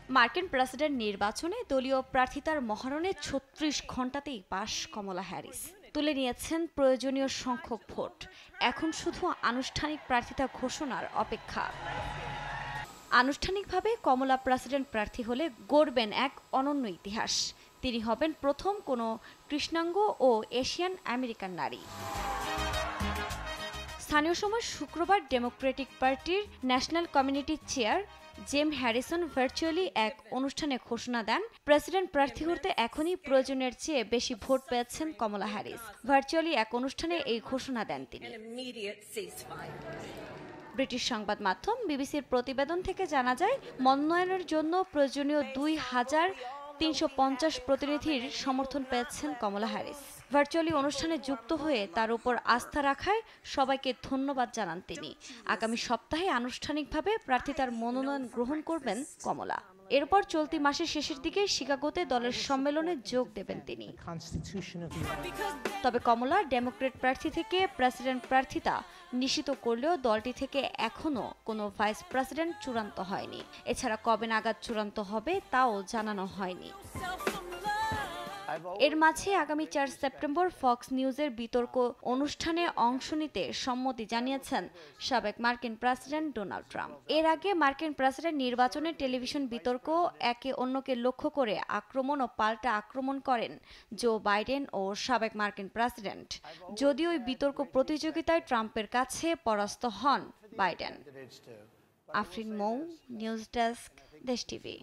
মার্কিন প্রেসিডেন্ট নির্বাচনে দলীয় প্রার্থিতার মহারণে ৩৬ ঘণ্টাতেই পাশ কমলা হ্যারিস। তুলে নিয়েছেন প্রয়োজনীয় সংখ্যক ভোট। এখন শুধু আনুষ্ঠানিক প্রার্থিতা ঘোষণার অপেক্ষা। আনুষ্ঠানিকভাবে কমলা প্রেসিডেন্ট প্রার্থী হলে গড়বেন এক অনন্য ইতিহাস। তিনি হবেন প্রথম কোনো কৃষ্ণাঙ্গ ও এশিয়ান আমেরিকান নারী। স্থানীয় সময় শুক্রবার ডেমোক্রেটিক পার্টির ন্যাশনাল কমিউনিটি চেয়ার জেম হ্যারিসন ভার্চুয়ালি এক অনুষ্ঠানে ঘোষণা দেন, প্রেসিডেন্ট প্রার্থী হতে এখনই প্রয়োজনের চেয়ে বেশি ভোট পেয়েছেন কমলা হ্যারিস। ভার্চুয়ালি এক অনুষ্ঠানে এই ঘোষণা দেন তিনি। ব্রিটিশ সংবাদ মাধ্যম বিবিসির প্রতিবেদন থেকে জানা যায়, মনোনয়নের জন্য প্রয়োজনীয় ২,৩৫০ প্রতিনিধির সমর্থন পেয়েছেন কমলা হ্যারিস। ভার্চুয়ালি অনুষ্ঠানে যুক্ত হয়ে তার উপর আস্থা রাখায় সবাইকে ধন্যবাদ জানান তিনি। আগামী সপ্তাহে আনুষ্ঠানিকভাবে প্রার্থিতার মনোনয়ন গ্রহণ করবেন কমলা। এরপর চলতি মাসের শেষের দিকে শিকাগোতে দলের সম্মেলনে যোগ দেবেন তিনি। তবে কমলা ডেমোক্রেট প্রার্থী থেকে প্রেসিডেন্ট প্রার্থিতা নিশ্চিত করলেও দলটি থেকে এখনও কোনো ভাইস প্রেসিডেন্ট চূড়ান্ত হয়নি। এছাড়া কবে নাগাদ চূড়ান্ত হবে তাও জানানো হয়নি। এর মাঝে আগামী ৪ সেপ্টেম্বর ফক্স নিউজের বিতর্ক অনুষ্ঠানে অংশ নিতে সম্মতি জানিয়েছেন সাবেক মার্কিন প্রেসিডেন্ট ডোনাল্ড ট্রাম্প। এর আগে মার্কিন প্রেসিডেন্ট নির্বাচনে টেলিভিশন বিতর্ক একে অন্যকে লক্ষ্য করে আক্রমণ ও পাল্টা আক্রমণ করেন জো বাইডেন ও সাবেক মার্কিন প্রেসিডেন্ট। যদিও ওই বিতর্ক প্রতিযোগিতায় ট্রাম্পের কাছে পরাস্ত হন বাইডেন। আফরিন মৌ, নিউজ ডেস্ক, দেশ টিভি।